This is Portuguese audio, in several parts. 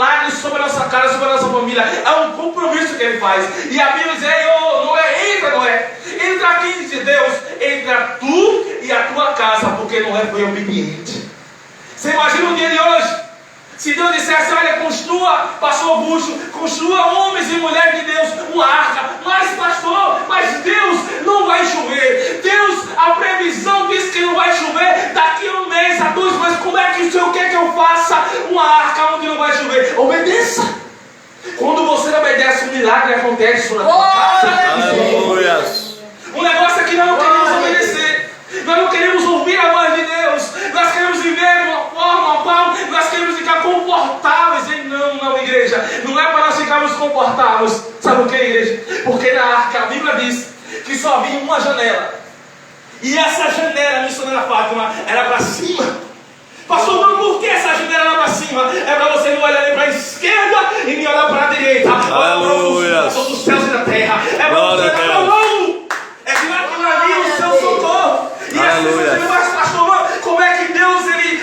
milagres sobre a nossa casa, sobre a nossa família. É um compromisso que Ele faz. E a Bíblia diz: Noé, entra, Noé. Entra aqui, diz Deus. Entra tu e a tua casa, porque Noé foi obediente. Você imagina o dia de hoje? Se Deus dissesse: olha, construa, pastor Augusto, construa homens e mulheres de Deus uma arca. Mas pastor, Deus não vai chover. Deus, a previsão diz que não vai chover daqui a 1 mês, a 2 meses. Como é que o que é que eu faça uma arca onde não vai chover? Obedeça. Quando você obedece, um milagre acontece na sua casa. Aleluia. O negócio é que nós não queremos obedecer. Nós não queremos ouvir a voz de Deus. Nós queremos viver de uma forma qual nós queremos ficar confortáveis. E não, igreja. Não é para nós ficarmos confortáveis. Sabe o que, igreja? Porque na arca a Bíblia diz que só havia uma janela. E essa janela, missionária Fátima, era para cima. Pastor, mas por que essa janela era para cima? É para você não olhar nem para a esquerda e nem olhar para a direita. Aleluia. Todos os céus e da terra. É para você olhar para o longo. É que aquilo ali é o seu socorro. E assim você diz: mas pastor, como é que Deus ele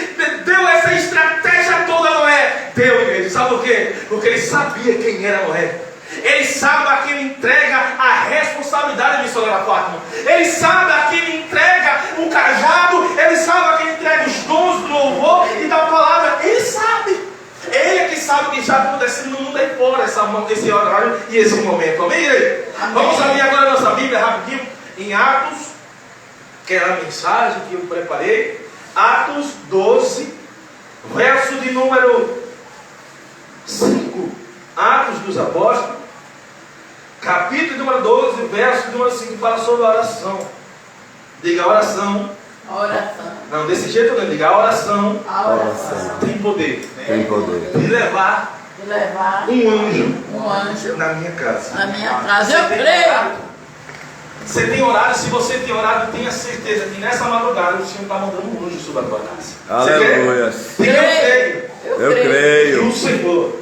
deu essa estratégia toda a Noé? Deu, igreja. Sabe por quê? Porque ele sabia quem era Noé. Ele sabe a quem ele entrega a responsabilidade missionária Fátima. Ele sabe a quem ele entrega o cajado. Ele sabe a quem ele entrega os dons do louvor e da palavra. Ele sabe. Ele é que sabe o que está acontecendo no mundo aí fora, esse horário e esse momento. Amém, igreja? Amém. Vamos abrir agora a nossa Bíblia rapidinho em Atos, que é a mensagem que eu preparei. Atos 12, verso de número 5. Atos dos Apóstolos, capítulo número 12, verso de número 5, fala sobre a oração. Diga: oração. Oração. Não, desse jeito não, diga: a oração. A oração Tem poder. Tem poder De levar um anjo na minha casa. Na minha casa, eu creio. Você tem orado? Se você tem orado, tenha certeza que nessa madrugada o Senhor está mandando um anjo sobre a tua casa. Aleluia. Eu creio. E o Senhor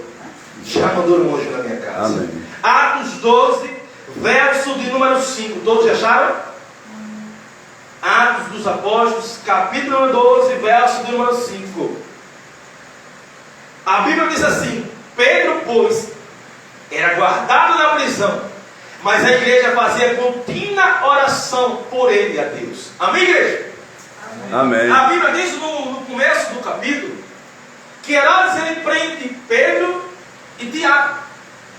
já mandou um anjo na minha casa. Amém. Atos 12, verso de número 5. Todos já acharam? Atos dos Apóstolos, capítulo 12, verso de número 5. A Bíblia diz assim: Pedro, pois, era guardado na prisão, mas a igreja fazia contínua oração por ele a Deus. Amém, igreja? Amém. A Bíblia diz no começo do capítulo que Herodes ele prende Pedro e Tiago.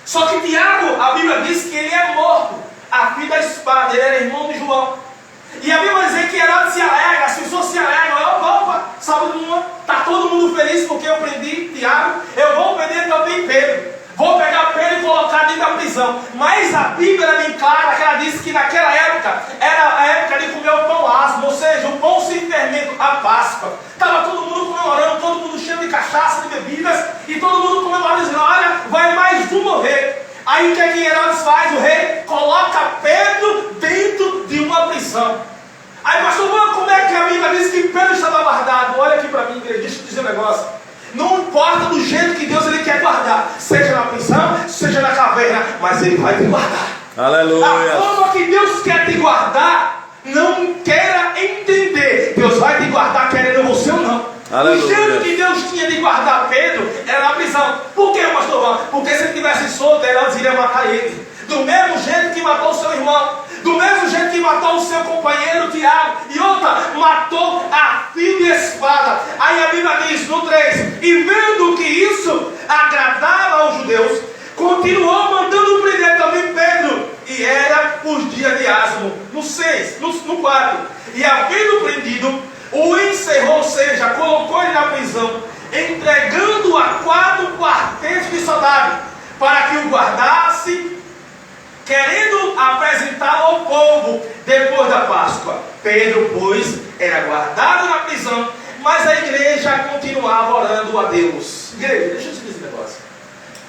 Só que Tiago, a Bíblia diz que ele é morto a fio da espada. Ele era irmão de João. E a Bíblia diz que Herodes se alegra, as pessoas se alegram. Opa, sabe, está todo mundo feliz porque eu prendi Tiago. Eu vou prender também Pedro. Vou pegar Pedro e colocar dentro da prisão. Mas a Bíblia é bem clara que ela diz que naquela época era a época de comer o pão asmo, ou seja, o pão sem fermento, a Páscoa. Estava todo mundo comemorando, todo mundo cheio de cachaça, de bebidas, e todo mundo comemorando, dizendo: olha, vai mais um morrer. Aí o que é que Herodes faz? O rei coloca Pedro dentro de uma prisão. Aí, pastor, como é que a Bíblia diz que Pedro estava guardado? Olha aqui para mim, igreja, deixa eu te dizer um negócio. Não importa do jeito que Deus ele quer guardar, seja na prisão, seja na caverna, mas Ele vai te guardar. Aleluia. A forma que Deus quer te guardar, não queira entender. Deus vai te guardar querendo você ou não. Aleluia. O jeito que Deus tinha de guardar Pedro era na prisão. Por que, pastor João? Porque se ele tivesse solto, Herodes iria matar ele. Do mesmo jeito que matou o seu irmão, do mesmo jeito que matou o seu companheiro Tiago, e outra, matou a fio de espada. Aí a Bíblia diz no 3: e vendo que isso agradava aos judeus, continuou mandando prender também Pedro, e era os dias de asmo. No 6, no 4, e havendo prendido, o encerrou, ou seja, colocou ele na prisão, entregando a 4 quartetos de soldado, para que o guardasse, querendo apresentá-lo ao povo depois da Páscoa. Pedro, pois, era guardado na prisão, mas a igreja continuava orando a Deus. Igreja, deixa eu te dizer um negócio.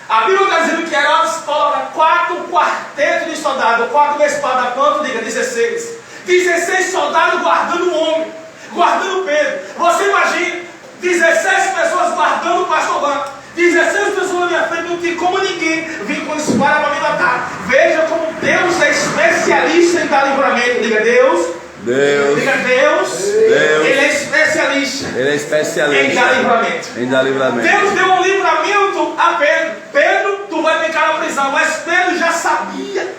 A Bíblia está dizendo que Herodes coloca 4 quartetos de soldados, 4 vezes espada, quanto? Diga, 16. 16 soldados guardando o homem, guardando Pedro. Você imagina, 16 pessoas guardando o pastor Banco. 16 pessoas na minha frente, não tem como ninguém vir com espada para me matar. Veja como Deus é especialista em dar livramento. Diga Deus. Diga Deus. Ele é especialista. Ele é especialista em dar livramento. Em dar livramento. Deus deu um livramento a sabia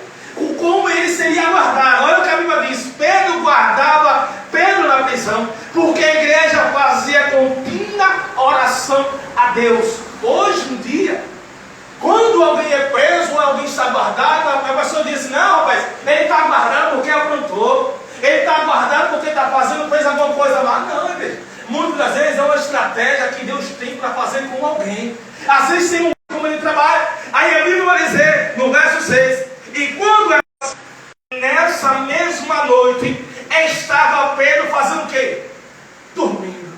como ele seria guardado. Olha o que a Bíblia diz: Pedro guardava Pedro na prisão, porque a igreja fazia contínua oração a Deus. Hoje em dia, quando alguém é preso ou alguém está guardado, a pessoa diz: não, rapaz, ele está guardado porque aprontou, ele está guardado porque está fazendo, fez alguma coisa lá. Não, igreja. Muitas das vezes é uma estratégia que Deus tem para fazer com alguém. Às vezes tem como ele trabalha. Aí a Bíblia vai dizer, no verso 6, e quando nessa mesma noite estava Pedro fazendo o quê? Dormindo.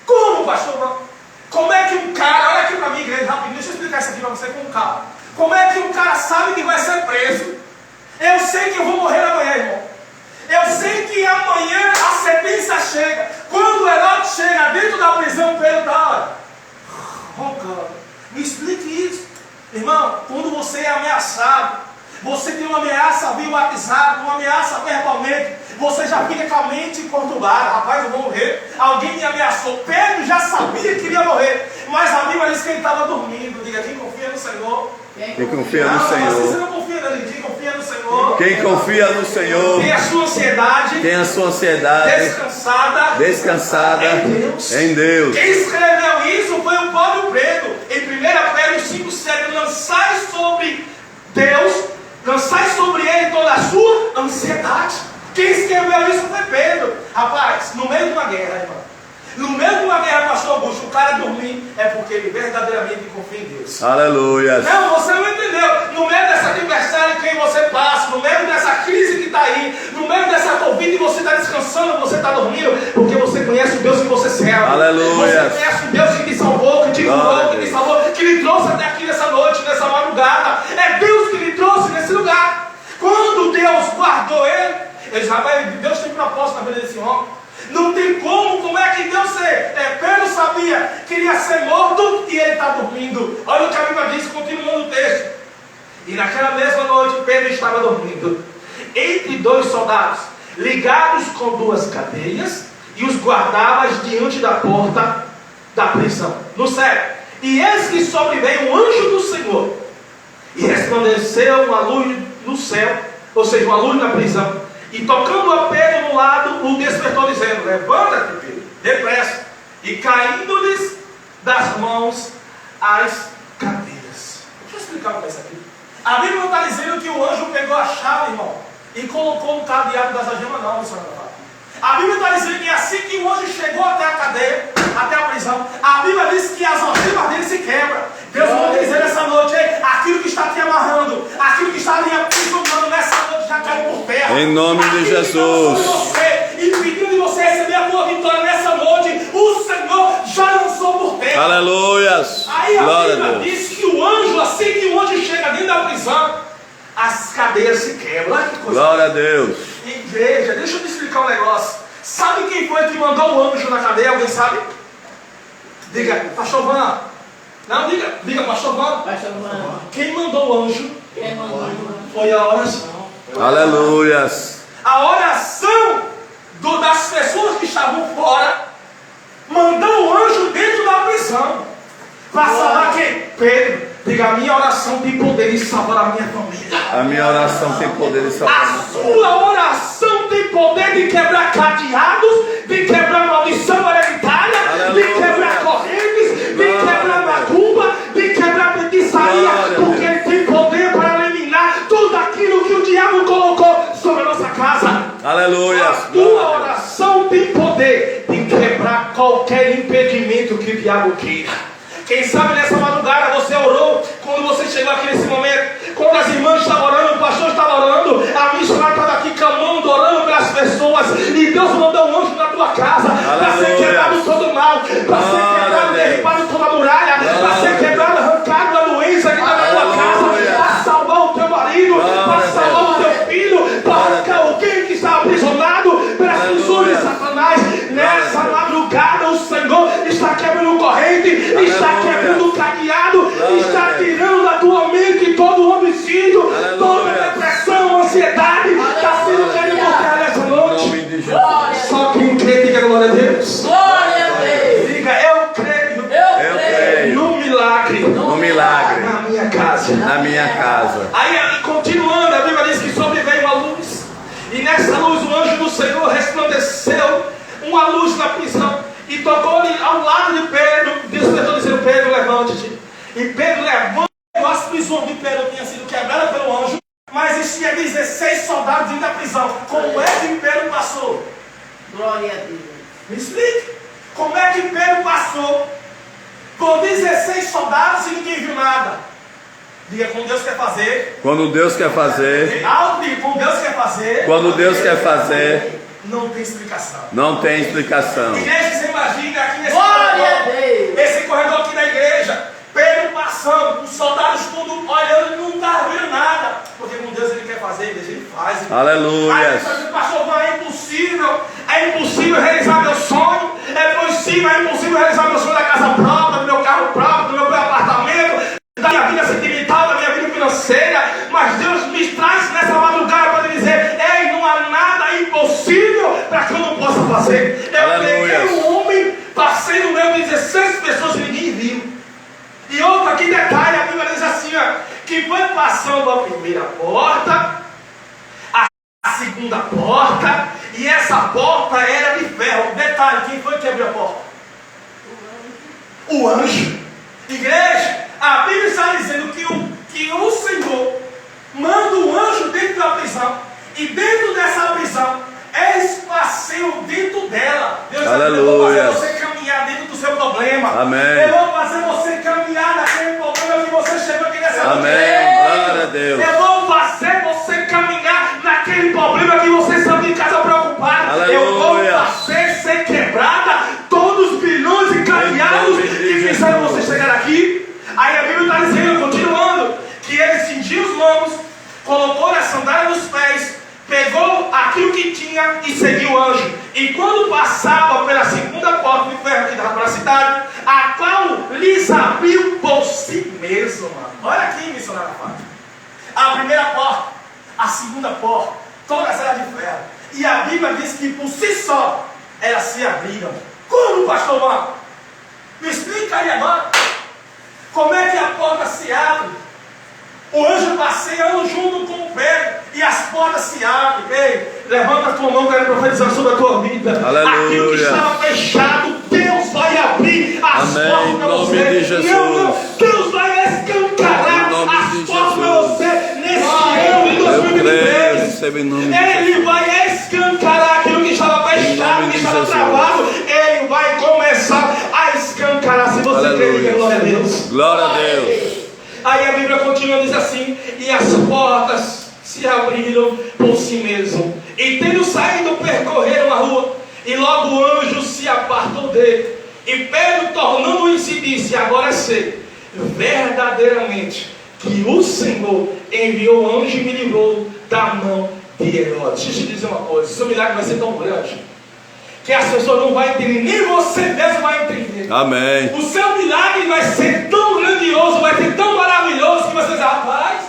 Como, pastor? Como é que um cara, olha aqui para mim, igreja, rapidinho, deixa eu explicar isso aqui para você com calma. Como é que um cara sabe que vai ser preso? Eu sei que eu vou morrer amanhã, irmão. Eu sei que amanhã a sentença chega. Quando o Herodes chega dentro da prisão, Pedro está roncando. Me explique isso. Irmão, quando você é ameaçado, você tem uma ameaça via WhatsApp, uma ameaça verbalmente, você já fica com a mente conturbada. Rapaz, eu vou morrer. Alguém me ameaçou. Pedro já sabia que iria morrer, mas a Bíblia diz que ele estava dormindo. Diga: quem confia no Senhor? Quem confia no Mas você Senhor. não confia nele. Quem confia no Senhor? Quem confia no Senhor. Tem a sua ansiedade. Tem a sua ansiedade Descansada em Deus. Quem escreveu isso foi o próprio Pedro. Em 1 Pedro 5,7, lançai sobre Deus, lançai sobre ele toda a sua ansiedade. Quem escreveu isso foi Pedro. Rapaz, no meio de uma guerra, irmão, no meio de uma guerra, pastor Augusto, o cara dormir é porque ele verdadeiramente confia em Deus. Aleluia. Não, você não entendeu. No meio dessa adversário que você passa, no meio dessa crise que está aí, no meio dessa Covid, você está descansando, você está dormindo, porque você conhece o Deus que você serve. Aleluia. Você conhece o Deus que te salvou, que te curou, que te salvou, que lhe trouxe até aqui nessa noite, nessa madrugada. É Deus que lhe trouxe nesse lugar. Quando Deus guardou ele, ele já vai, Deus tem propósito na vida desse homem. Não tem como é que Deus Pedro sabia que ele ia ser morto e ele está dormindo. Olha o que a Bíblia diz, continuando o texto. E naquela mesma noite Pedro estava dormindo entre dois soldados, ligados com duas cadeias, e os guardava diante da porta da prisão. No céu. E eis que sobreveio um anjo do Senhor, e resplandeceu uma luz no céu, ou seja, uma luz na prisão. E tocando a Pedro no lado, o despertou, dizendo: levanta-te, Pedro, depressa. E caindo-lhes das mãos as cadeias. Deixa eu explicar o que é isso aqui. A Bíblia não está dizendo que o anjo pegou a chave, irmão, e colocou no cadeado das algemas, não, missionário. A Bíblia está dizendo que assim que o anjo chegou até a cadeia, até a prisão, a Bíblia diz que as algemas dele se quebram. Deus manda dizer nessa noite: aquilo que está te amarrando, aquilo que está ali aprisionando nessa noite já caiu por terra. Em nome de Jesus. Impedindo de você receber a tua vitória nessa noite, o Senhor já lançou por terra. Aleluias. Aí a Glória a Bíblia Deus. diz que o anjo, assim que o anjo chega dentro da prisão, as cadeias se quebram. Olha que coisa. Glória a Deus. Igreja, deixa eu te explicar um negócio. Sabe quem foi que mandou o anjo na cadeia? Alguém sabe? Diga, pastor Van. Não, diga, pastor Van. Quem mandou o anjo? Foi a oração. Aleluias. A oração das pessoas que estavam fora mandou o anjo dentro da prisão para salvar quem? Pedro. Diga, a minha oração tem poder de salvar a minha família. A minha oração tem poder de salvar. A sua oração tem poder de quebrar cadeados, de quebrar maldição hereditária, Aleluia. de quebrar correntes, de quebrar macumba, de quebrar feitiçaria, porque ele tem poder para eliminar tudo aquilo que o diabo colocou sobre a nossa casa. Aleluia. A tua oração tem poder de quebrar qualquer impedimento que o diabo queira. Quem sabe nessa madrugada você orou, quando você chegou aqui nesse momento, quando as irmãs estavam orando, o pastor estava orando, a missionária estava aqui clamando, orando pelas pessoas, e Deus mandou um anjo na tua casa, para ser quebrado todo o mal, para ser quebrado, derribado toda a muralha, para ser quebrado, arrancado a doença que está na tua casa, para salvar o teu marido, para salvar o teu filho, para arrancar alguém que está aprisionado pelas prisões de Satanás. Nessa madrugada o Senhor está quebrando corrente, está quebrando cadeado, está tirando da tua mente todo homicídio, toda depressão, ansiedade, está sendo querido por terra nessa noite. Só quem crê, diga glória a Deus. Glória a Deus. Diga, eu creio Eu creio no milagre. no milagre. Na minha casa. Na minha casa. Aí, continuando, a Bíblia diz que sobreveio uma luz. E nessa luz o anjo do Senhor resplandeceu uma luz na prisão. E tocou-lhe ao lado de Pedro. Deus tentou dizer: Pedro, levante-te. E Pedro levanta. As prisões de Pedro tinham sido quebradas pelo anjo. Mas existia 16 soldados dentro da prisão. Como é que Pedro passou? Glória a Deus. Me explique. Como é que Pedro passou com 16 soldados e ninguém viu nada? Diga: como Deus quer fazer. Quando Deus quer fazer. Alto, diga: como Deus quer fazer. Quando Deus quer fazer. Não tem explicação. Não tem explicação. Igreja, você imagina aqui nesse Glória a corredor. Deus. Esse corredor aqui da igreja. Pedro passando, os soldados tudo olhando e não está vendo nada. Porque com Deus ele quer fazer, ele faz. Aleluia. Aí o pastor vai: é impossível realizar meu sonho, é impossível realizar meu sonho da casa própria, do meu carro próprio, do meu apartamento, da minha vida sentimental, da minha vida financeira. Mas Deus me traz nessa madrugada para dizer: ei, não há nada impossível para que eu não possa fazer. Eu peguei um homem, passei no meio de 16 pessoas e ninguém viu. E outro aqui detalhe, a Bíblia diz assim, ó, que foi passando a primeira porta, a segunda porta, e essa porta era de ferro. Detalhe, quem foi que abriu a porta? O anjo. Igreja, a Bíblia está dizendo que o Senhor manda o anjo dentro da prisão, e dentro dessa prisão é espacinho dentro dela. Deus está dizendo: eu vou fazer você caminhar dentro do seu problema. Amém. Eu vou fazer você caminhar naquele problema que você chegou aqui nessa noite. Amém. Glória a Deus. Eu vou fazer você caminhar naquele problema que você saiu de casa preocupado. Aleluia. Eu vou fazer ser quebrada todos os bilhões encaminhados que fizeram você chegar aqui. Aí a Bíblia está dizendo, continuando, que ele cingiu os lombos, colocou a sandália nos pés, pegou aquilo que tinha e seguiu o anjo. E quando passava pela segunda porta de ferro que dava para a cidade, a qual lhes abriu por si mesmo, mano. Olha aqui, missionário Fábio. A primeira porta, a segunda porta, todas eram de ferro. E a Bíblia diz que por si só elas se abriram. Como, pastor Mano? Me explica aí agora. Como é que a porta se abre? O anjo passeando junto com o Pedro e as portas se abrem. Ei, levanta a tua mão, quero profetizar sobre a tua vida. Aleluia. Aquilo que estava fechado, Deus vai abrir as Amém. portas para você. Em nome de Jesus. Não, Deus vai escancarar Em nome as de portas para Jesus. você nesse ano de Eu creio, 2023. recebo em nome de Ele vai escancarar aquilo que estava fechado, que estava travado. Ele vai começar a escancarar. Se você Aleluia. crer, glória a Deus. Glória a Deus. Aí a Bíblia continua, diz assim: e as portas se abriram por si mesmo, e tendo saído percorreram a rua, e logo o anjo se apartou dele. E Pedro, tornando em si, disse: agora sei verdadeiramente que o Senhor enviou o anjo e me livrou da mão de Herodes. Deixa eu te dizer uma coisa: seu milagre vai ser tão grande que as pessoas não vão entender, nem você mesmo vai entender. Amém. O seu milagre vai ser tão grandioso, vai ser tão maravilhoso, que você diz: rapaz,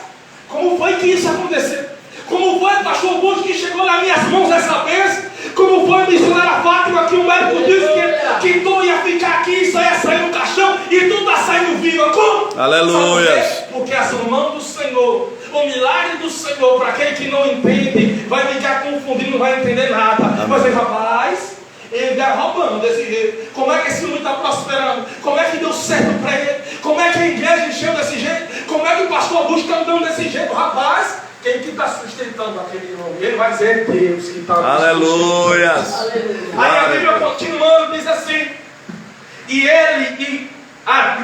como foi que isso aconteceu? Como foi, pastor Augusto, que chegou nas minhas mãos essa vez? Como foi, missionária Fátima, que o médico disse que tu ia ficar aqui e só ia sair no caixão, e tu está saindo viva? Como? Aleluia. Sabe por quê? Porque as mãos do Senhor, o milagre do Senhor, para aquele que não entende, vai ficar confundido, não vai entender nada. Mas aí, rapaz, ele está roubando desse jeito. Como é que esse homem está prosperando? Como é que deu certo para ele? Como é que a igreja encheu desse jeito? Como é que o pastor Augusto está andando desse jeito? Rapaz, quem que está sustentando aquele nome? Ele vai dizer: Deus que está sustentando. Aleluia. Aí a Bíblia continuando diz assim: e ele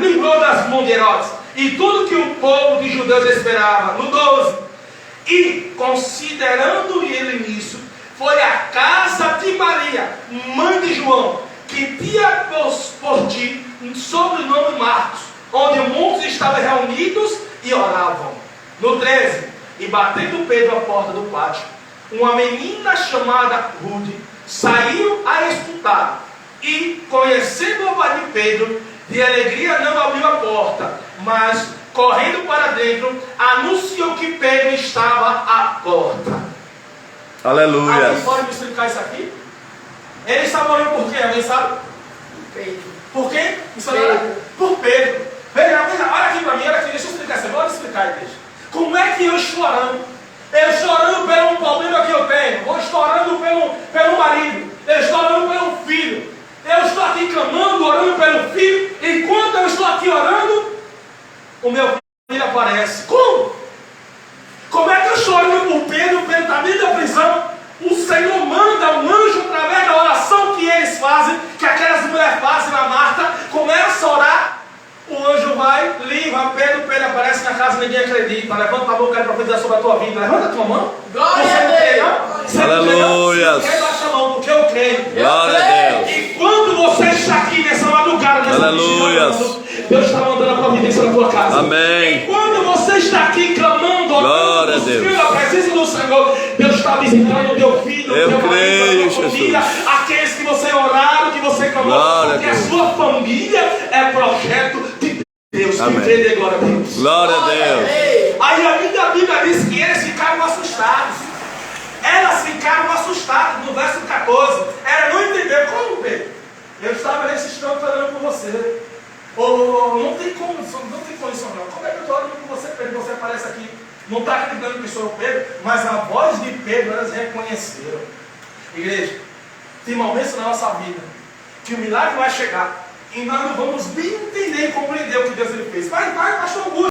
livrou das mãos de Herodes e tudo que o povo de judeus esperava. No 12: e considerando ele nisso, foi a casa de Maria, mãe de João, que tinha por ti sobrenome Marcos, onde muitos estavam reunidos e oravam. No 13: e batendo Pedro à porta do pátio, uma menina chamada Rude saiu a escutar, e conhecendo o pai de Pedro, de alegria não abriu a porta, mas correndo para dentro, anunciou que Pedro estava à porta. Aleluia. Alguém pode me explicar isso aqui? Ele está morrendo por quê? Alguém sabe? Pedro. Por quê? Pedro. Por Pedro. Veja, olha aqui para mim, olha aqui, deixa eu explicar isso. aqui orando, o meu filho aparece. Como? Como é que eu estou orando por Pedro? Pedro está dentro da prisão. O Senhor manda um anjo através da oração que eles fazem, que aquelas mulheres fazem na Marta, começa a orar. O anjo vai, livra Pedro, Pedro aparece na casa, ninguém acredita. Levanta a mão, quero profetizar sobre a tua vida. Levanta a tua mão. Glória Você a não crê, Deus. não? Você Aleluia. não crê, não? Se não crê, baixa a mão, porque eu creio. Glória a Deus. E quando você está aqui nessa madrugada, nessa Aleluia. vigília, Deus está mandando a providência na tua casa. Amém. E quando você está aqui clamando, Glória a orando, Deus. buscando a presença do Senhor, Deus está visitando o teu filho, Eu o teu marido, creio, a tua família, Jesus. aqueles que você oraram, que você clamou, Glória a porque a Deus. sua família é projeto de Deus. Amém. Que crê, dê glória a Deus. Glória a Deus. Aí a Bíblia diz que eles ficaram assustados. Elas ficaram assustadas no verso 14. Ela não entendeu como, Pedro. Eu estava nesse instante orando por você. Não tem condição não. Como é que eu estou orando por você, Pedro? Você aparece aqui. Não está acreditando que sou o Pedro, mas a voz de Pedro elas reconheceram. Igreja, tem momentos na nossa vida que o milagre vai chegar e nós não vamos bem entender e compreender o que Deus ele fez. Vai, pastor Augusto.